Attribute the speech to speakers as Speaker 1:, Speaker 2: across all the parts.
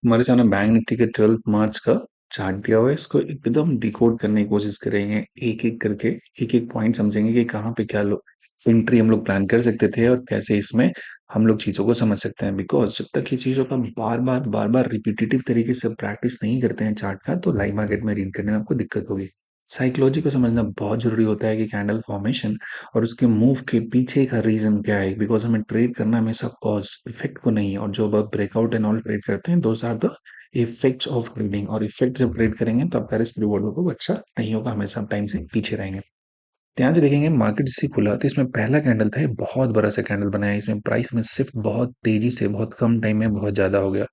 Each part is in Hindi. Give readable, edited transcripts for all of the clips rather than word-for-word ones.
Speaker 1: हमारे सामने बैंक निफ्टी के 12 मार्च का चार्ट दिया हुआ है। इसको एकदम डिकोड करने की कोशिश करेंगे, एक एक करके एक एक पॉइंट समझेंगे कि कहाँ पे क्या लोग एंट्री हम लोग प्लान कर सकते थे और कैसे इसमें हम लोग चीज़ों को समझ सकते हैं। बिकॉज जब तक ये चीज़ों का बार बार रिपीटेटिव तरीके से प्रैक्टिस नहीं करते हैं चार्ट का, तो लाइव मार्केट में रीड करने में आपको दिक्कत होगी। साइकोलॉजी को समझना बहुत जरूरी होता है कि कैंडल फॉर्मेशन और उसके मूव के पीछे का रीजन क्या है। बिकॉज हमें ट्रेड करना हमेशा कॉज इफेक्ट को नहीं है, और जो अब ब्रेकआउट एंड ऑल ट्रेड करते हैं those are the effects of trading. और इफेक्ट जब ट्रेड करेंगे तो आपका रिस्क रिवॉर्ड को अच्छा नहीं होगा, हमेशा टाइम से पीछे रहेंगे। ध्यान से देखेंगे, मार्केट जिससे खुला तो इसमें पहला कैंडल था, ये बहुत बड़ा सा कैंडल बनाया है। इसमें प्राइस में शिफ्ट बहुत तेजी से बहुत कम टाइम में बहुत ज्यादा हो गया।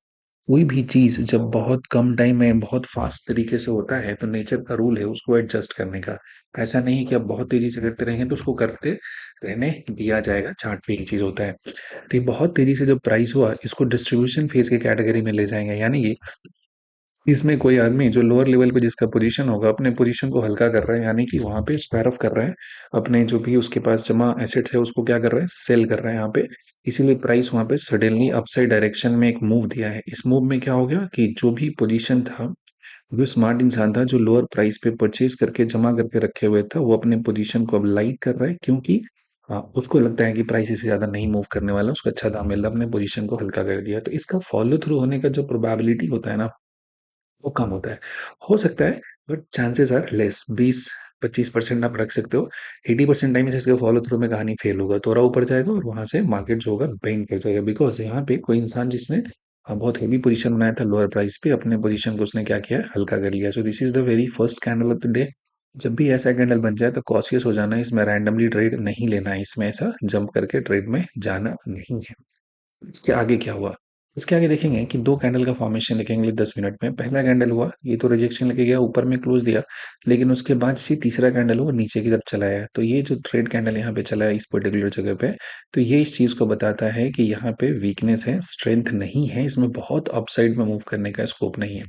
Speaker 1: कोई भी चीज जब बहुत कम टाइम में बहुत फास्ट तरीके से होता है तो नेचर का रूल है उसको एडजस्ट करने का। ऐसा नहीं है कि आप बहुत तेजी से करते रहेंगे तो उसको करते रहने दिया जाएगा। चार्ट पे एक चीज होता है। तो ये बहुत तेजी से जब प्राइस हुआ, इसको डिस्ट्रीब्यूशन फेज के कैटेगरी में ले जाएंगे। यानी कि इसमें कोई आदमी जो लोअर लेवल पे जिसका पोजीशन होगा, अपने पोजीशन को हल्का कर रहा है, यानी कि वहां पे स्क्वायर ऑफ कर रहा है। अपने जो भी उसके पास जमा एसेट्स है उसको क्या कर रहा है, सेल कर रहा है यहाँ पे। इसीलिए प्राइस वहां पे सडनली अपसाइड डायरेक्शन में एक मूव दिया है। इस मूव में क्या हो गया कि जो भी पोजीशन था, जो स्मार्ट इंसान था जो लोअर प्राइस पे परचेज करके जमा करके रखे हुए था, वो अपने पोजीशन को अब लाइट कर रहा है, क्योंकि उसको लगता है कि प्राइस इससे ज्यादा नहीं मूव करने वाला, उसको अच्छा दाम मिल रहा है, अपने पोजीशन को हल्का कर दिया। तो इसका फॉलो थ्रू होने का जो प्रोबेबिलिटी होता है ना, वो कम होता है। हो सकता है, बट चांसेस आर लेस। 20-25% आप रख सकते हो। 80% टाइम इसके फॉलो थ्रू में कहानी फेल होगा, थोड़ा ऊपर जाएगा और वहां से मार्केट जो होगा बेंड कर जाएगा। बिकॉज यहाँ पे कोई इंसान जिसने बहुत हेवी पोजीशन बनाया था लोअर प्राइस पे, अपने पोजीशन को उसने क्या किया, हल्का कर लिया। So this is the very first candle of the day. जब भी ऐसा कैंडल बन जाए तो कॉशियस हो जाना है, इसमें रैंडमली ट्रेड नहीं लेना है, इसमें ऐसा जंप करके ट्रेड में जाना नहीं है। इसके आगे क्या हुआ, इसके आगे देखेंगे कि दो कैंडल का फॉर्मेशन देखेंगे 10 मिनट में। पहला कैंडल हुआ, ये तो रिजेक्शन लेके गया, ऊपर में क्लोज दिया, लेकिन उसके बाद इसी तीसरा कैंडल हुआ नीचे की तरफ चला है। तो ये जो ट्रेड कैंडल यहाँ पे चला है इस पर्टिकुलर जगह पे, तो ये इस चीज को बताता है कि यहाँ पे वीकनेस है, स्ट्रेंथ नहीं है, इसमें बहुत अपसाइड में मूव करने का स्कोप नहीं है।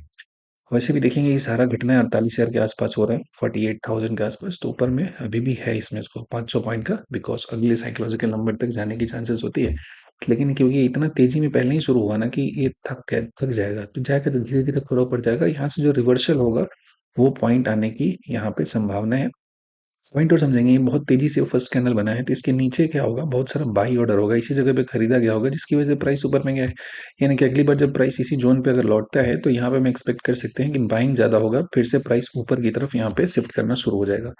Speaker 1: वैसे भी देखेंगे ये सारा घटना 48,000 के आसपास हो रहा है, 48,000 के आसपास। तो ऊपर में अभी भी है इसमें इसको 500 पॉइंट का, बिकॉज अगले साइकोलॉजिकल नंबर तक जाने की चांसेस होती है। लेकिन क्योंकि ये इतना तेजी में पहले ही शुरू हुआ ना कि ये थक जाएगा, तो जाएगा तो धीरे धीरे थोड़ा ऊपर जाएगा। यहाँ से जो रिवर्सल होगा वो पॉइंट आने की यहाँ पे संभावना है। पॉइंट और समझेंगे, ये बहुत तेजी से फर्स्ट कैंडल बना है, तो इसके नीचे क्या होगा, बहुत सारा बाई ऑर्डर होगा, इसी जगह पे खरीदा गया होगा, जिसकी वजह से प्राइस ऊपर में गया है। यानी कि अगली बार जब प्राइस इसी जोन पे अगर लौटता है तो यहाँ पे हम एक्सपेक्ट कर सकते हैं कि बाइंग ज्यादा होगा, फिर से प्राइस ऊपर की तरफ यहाँ पे शिफ्ट करना शुरू हो जाएगा।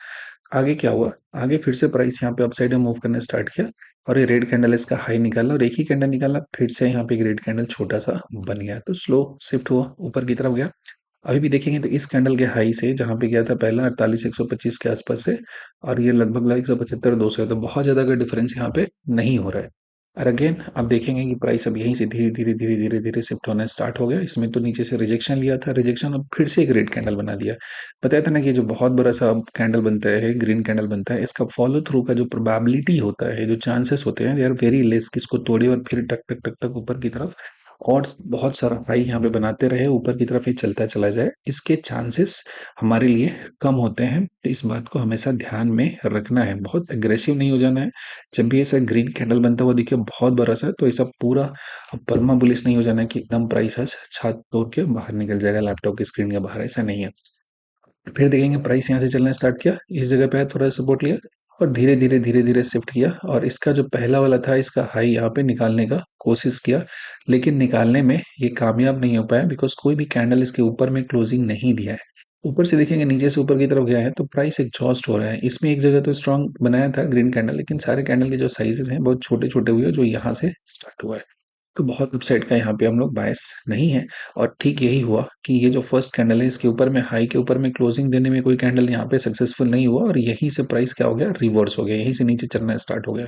Speaker 1: आगे क्या हुआ, आगे फिर से प्राइस यहाँ पे अपसाइड में मूव करना स्टार्ट किया, और ये रेड कैंडल इसका हाई निकाला, और एक ही कैंडल निकाला, फिर से यहाँ पे एक रेड कैंडल छोटा सा बन गया, तो स्लो शिफ्ट हुआ, ऊपर की तरफ गया। अभी भी देखेंगे तो इस कैंडल के हाई से जहां पे गया था पहला 48,125 के आसपास से, और ये लगभग 175-200 है, तो बहुत ज्यादा का डिफरेंस यहाँ पे नहीं हो रहा है। और अगेन आप देखेंगे कि प्राइस अब यहीं से धीरे धीरे धीरे धीरे धीरे शिफ्ट होना स्टार्ट हो गया। इसमें तो नीचे से रिजेक्शन लिया था, रिजेक्शन अब फिर से एक रेड कैंडल बना दिया। बताया था ना कि जो बहुत बड़ा सा कैंडल बनता है, ग्रीन कैंडल बनता है, इसका फॉलो थ्रू का जो प्रोबेबिलिटी होता है, जो चांसेस होते हैं, दे आर वेरी लेस, किसको तोड़े और फिर टक टक टक टक ऊपर की तरफ और बहुत सारा हाई यहाँ पे बनाते रहे, ऊपर की तरफ ही चलता चला जाए, इसके चांसेस हमारे लिए कम होते हैं। तो इस बात को हमेशा ध्यान में रखना है, बहुत एग्रेसिव नहीं हो जाना है। जब भी ऐसा ग्रीन कैंडल बनता हुआ दिखे बहुत बड़ा सा, तो ऐसा पूरा परमा बुलिश नहीं हो जाना है कि एकदम प्राइस आज छात तोड़ के बाहर निकल जाएगा लैपटॉप की स्क्रीन के बाहर, ऐसा नहीं है। फिर देखेंगे प्राइस यहाँ से चलना स्टार्ट किया, इस जगह पे थोड़ा सपोर्ट लिया, और धीरे धीरे धीरे धीरे शिफ्ट किया, और इसका जो पहला वाला था इसका हाई यहाँ पे निकालने का कोशिश किया, लेकिन निकालने में ये कामयाब नहीं हो पाया, बिकॉज कोई भी कैंडल इसके ऊपर में क्लोजिंग नहीं दिया है। ऊपर से देखेंगे नीचे से ऊपर की तरफ गया है, तो प्राइस एग्जॉस्ट हो रहा है। इसमें एक जगह तो स्ट्रांग बनाया था ग्रीन कैंडल, लेकिन सारे कैंडल के जो साइजेस हैं बहुत छोटे छोटे हुए, जो यहाँ से स्टार्ट हुआ है। तो बहुत अपसाइड का यहाँ पे हम लोग बायस नहीं है। और ठीक यही हुआ कि ये जो फर्स्ट कैंडल है इसके ऊपर में हाई के ऊपर में क्लोजिंग देने में कोई कैंडल यहाँ पे सक्सेसफुल नहीं हुआ, और यहीं से प्राइस क्या हो गया, रिवर्स हो गया, यहीं से नीचे चलना स्टार्ट हो गया।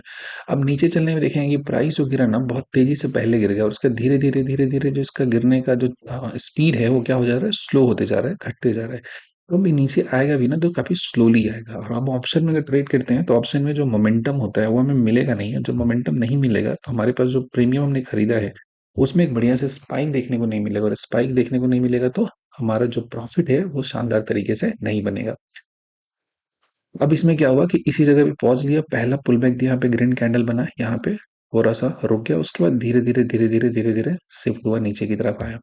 Speaker 1: अब नीचे चलने में देखेंगे कि प्राइस जो गिरा ना बहुत तेजी से पहले गिर गया, और उसका धीरे धीरे धीरे धीरे जो इसका गिरने का जो स्पीड है वो क्या हो जा रहा है, स्लो होते जा रहा है, घटते जा रहा है। तो भी नीचे आएगा भी ना तो काफी स्लोली आएगा। और हम ऑप्शन में अगर ट्रेड करते हैं तो ऑप्शन में जो मोमेंटम होता है वो हमें मिलेगा नहीं है। जब मोमेंटम नहीं मिलेगा तो हमारे पास जो प्रीमियम हमने खरीदा है उसमें एक बढ़िया से स्पाइक देखने को नहीं मिलेगा, और स्पाइक देखने को नहीं मिलेगा तो हमारा जो प्रॉफिट है वो शानदार तरीके से नहीं बनेगा। अब इसमें क्या हुआ कि इसी जगह पे पॉज लिया, पहला पुल बैक दिया, यहाँ पे ग्रीन कैंडल बना, यहाँ पे थोड़ा सा रुक गया, उसके बाद धीरे धीरे धीरे धीरे धीरे धीरे शिफ्ट हुआ, नीचे की तरफ आया।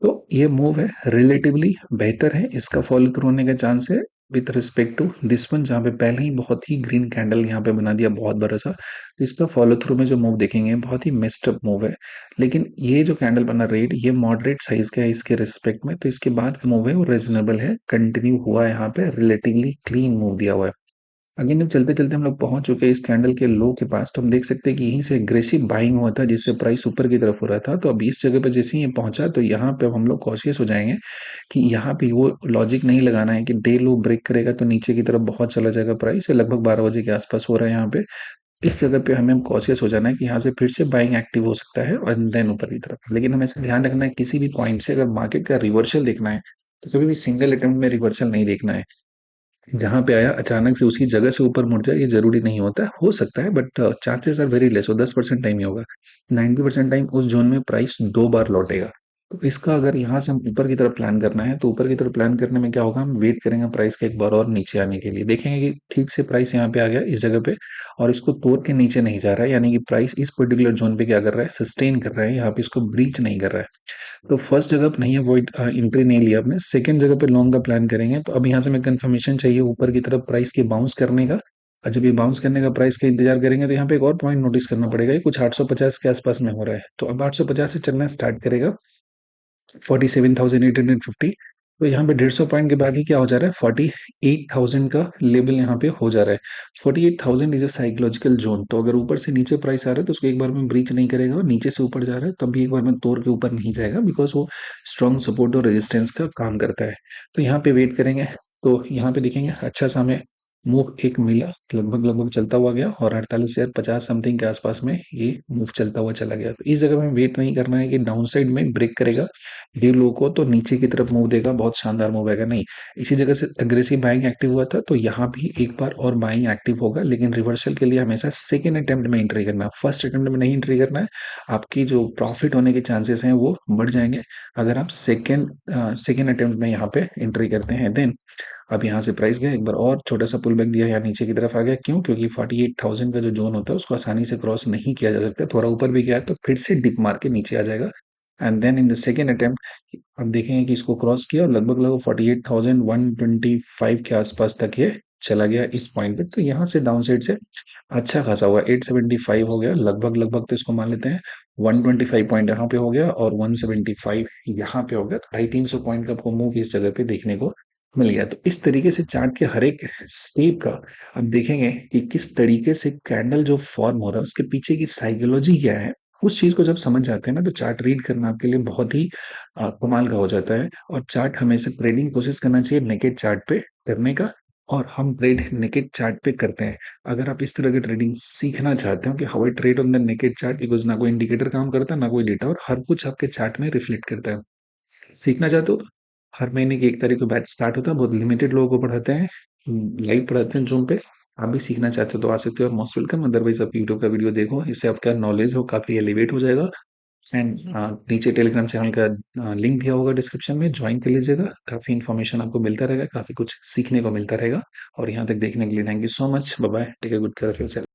Speaker 1: तो ये मूव है रिलेटिवली बेहतर है, इसका फॉलो थ्रू होने का चांस है with respect to this one, जहाँ पे पहले ही बहुत ही ग्रीन कैंडल यहाँ पे बना दिया बहुत बड़ा सा। तो इसका फॉलो थ्रू में जो मूव देखेंगे बहुत ही मिस्ड अप मूव है, लेकिन ये जो कैंडल बना रेड ये मॉडरेट साइज का है इसके रिस्पेक्ट में, तो इसके बाद का मूव है वो रीजनेबल है, कंटिन्यू हुआ है यहाँ पे, रिलेटिवली क्लीन मूव दिया हुआ है। अगेन जब चलते चलते हम लोग पहुंच चुके हैं इस कैंडल के लो के पास, तो हम देख सकते हैं कि यहीं से एग्रेसिव बाइंग हुआ था जिससे प्राइस ऊपर की तरफ हो रहा था। तो अब इस जगह पे जैसे ही ये पहुंचा तो यहाँ पे हम लोग कॉशियस हो जाएंगे कि यहाँ पे वो लॉजिक नहीं लगाना है कि डे लो ब्रेक करेगा तो नीचे की तरफ बहुत चला जाएगा प्राइस, ये लगभग 12 बजे के आसपास हो रहा है यहाँ पे। इस जगह पे हमें कॉशियस हो जाना है कि यहाँ से फिर से बाइंग एक्टिव हो सकता है और देन ऊपर की तरफ, लेकिन हमें ऐसा ध्यान रखना है किसी भी पॉइंट से अगर मार्केट का रिवर्सल देखना है तो कभी भी सिंगल अटेम्प्ट में रिवर्सल नहीं देखना है। जहाँ पे आया अचानक से उसकी जगह से ऊपर मुड़ जाए ये जरूरी नहीं होता है, हो सकता है but chances are very less, हो 10% टाइम ही होगा। 90% टाइम उस जोन में प्राइस 2 बार लौटेगा। तो इसका अगर यहाँ से हम ऊपर की तरफ प्लान करना है तो ऊपर की तरफ प्लान करने में क्या होगा, हम वेट करेंगे प्राइस का एक बार और नीचे आने के लिए, देखेंगे कि ठीक से प्राइस यहाँ पे आ गया इस जगह पे और इसको तोड़ के नीचे नहीं जा रहा है, यानी कि प्राइस इस पर्टिकुलर जोन पे क्या कर रहा है, सस्टेन कर रहा है, यहाँ पे इसको ब्रीच नहीं कर रहा है। तो फर्स्ट जगह पे नहीं है वो एंट्री नहीं लिया आपने, सेकंड जगह पे लॉन्ग का प्लान करेंगे। तो अब यहाँ से मैं कंफर्मेशन चाहिए ऊपर की तरफ प्राइस के बाउंस करने का, और जब ये बाउंस करने का प्राइस का इंतजार करेंगे तो यहाँ पे एक और पॉइंट नोटिस करना पड़ेगा, ये कुछ 850 के आसपास में हो रहा है, तो अब 850 से चलना स्टार्ट करेगा 47,850। तो यहाँ पे 150 पॉइंट के बाद ही क्या हो जा रहा है, 48,000 का लेवल यहाँ पे हो जा रहा है। 48,000 इज अ साइकोलॉजिकल जोन, तो अगर ऊपर से नीचे प्राइस आ रहा है तो उसको एक बार में ब्रीच नहीं करेगा, और नीचे से ऊपर जा रहा है तब भी एक बार में तोड़ के ऊपर नहीं जाएगा, बिकॉज वो स्ट्रॉन्ग सपोर्ट और रेजिस्टेंस का काम करता है। तो यहाँ पे वेट करेंगे, तो यहाँ पे देखेंगे अच्छा सा हमें मूव एक मिला, लगभग लगभग चलता हुआ गया और 48,050 समथिंग के आसपास में ये मूव चलता हुआ चला गया। तो इस जगह में वेट नहीं करना है कि डाउन साइड में ब्रेक करेगा डे लो को तो नीचे की तरफ मूव देगा, बहुत शानदार मूव आएगा, नहीं। इसी जगह से अग्रेसिव बाइंग एक्टिव हुआ था तो यहाँ भी एक बार और बाइंग एक्टिव होगा, लेकिन रिवर्सल के लिए हमेशा सेकेंड अटेम्प्ट में एंट्री करना है, फर्स्ट अटेम्प्ट में नहीं एंट्री करना है। आपकी जो प्रॉफिट होने के चांसेस हैं वो बढ़ जाएंगे अगर आप सेकेंड अटेम्प्ट में यहाँ पे एंट्री करते हैं। देन अब यहाँ से प्राइस गया एक बार और छोटा सा पुल बैक दिया, यहाँ नीचे की तरफ आ गया, क्यों, क्योंकि 48,000 का जो जोन होता है उसको आसानी से क्रॉस नहीं किया जा सकता, थोड़ा ऊपर भी गया है तो फिर से डिप मार के नीचे आ जाएगा। And then in the second attempt अब देखेंगे कि इसको क्रॉस किया और लगभग लगभग 48,125 के आसपास तक ये चला गया इस पॉइंट पे, तो यहाँ से डाउन साइड से अच्छा खासा हुआ, 875 हो गया लगभग लगभग, तो इसको मान लेते हैं 125 पॉइंट यहाँ पे हो गया और 175 यहाँ पे हो गया, तो 250 पॉइंट का आपको मूव इस जगह पे देखने को मिल गया। तो इस तरीके से चार्ट के हर एक स्टेप का अब देखेंगे कि किस तरीके से कैंडल जो फॉर्म हो रहा है उसके पीछे की साइकोलॉजी क्या है। उस चीज को जब समझ जाते हैं ना तो चार्ट रीड करना आपके लिए बहुत ही कमाल का हो जाता है। और चार्ट हमेशा ट्रेडिंग कोशिश करना चाहिए नेकेड चार्ट पे करने का, और हम ट्रेड नेकेड चार्ट पे करते हैं। अगर आप इस तरह की ट्रेडिंग सीखना चाहते हो कि how I trade on the naked chart, because ना कोई इंडिकेटर काम करता ना कोई डेटा, और हर कुछ आपके चार्ट में रिफ्लेक्ट करता है, सीखना चाहते हो तो हर महीने की 1 तारीख को बैच स्टार्ट होता है, बहुत लिमिटेड लोगों को पढ़ाते हैं, लाइव पढ़ाते हैं जूम पे। आप भी सीखना चाहते हो तो आ सकते हो, मोस्ट वेलकम। अदरवाइज आप यूट्यूब का वीडियो देखो, इससे आपका नॉलेज हो काफी एलिवेट हो जाएगा। एंड नीचे टेलीग्राम चैनल का लिंक दिया होगा डिस्क्रिप्शन में, ज्वाइन कर लीजिएगा, काफी इन्फॉर्मेशन आपको मिलता रहेगा, काफी कुछ सीखने को मिलता रहेगा। और यहाँ तक देखने के लिए thank you so much, bye bye, take a good care of yourself.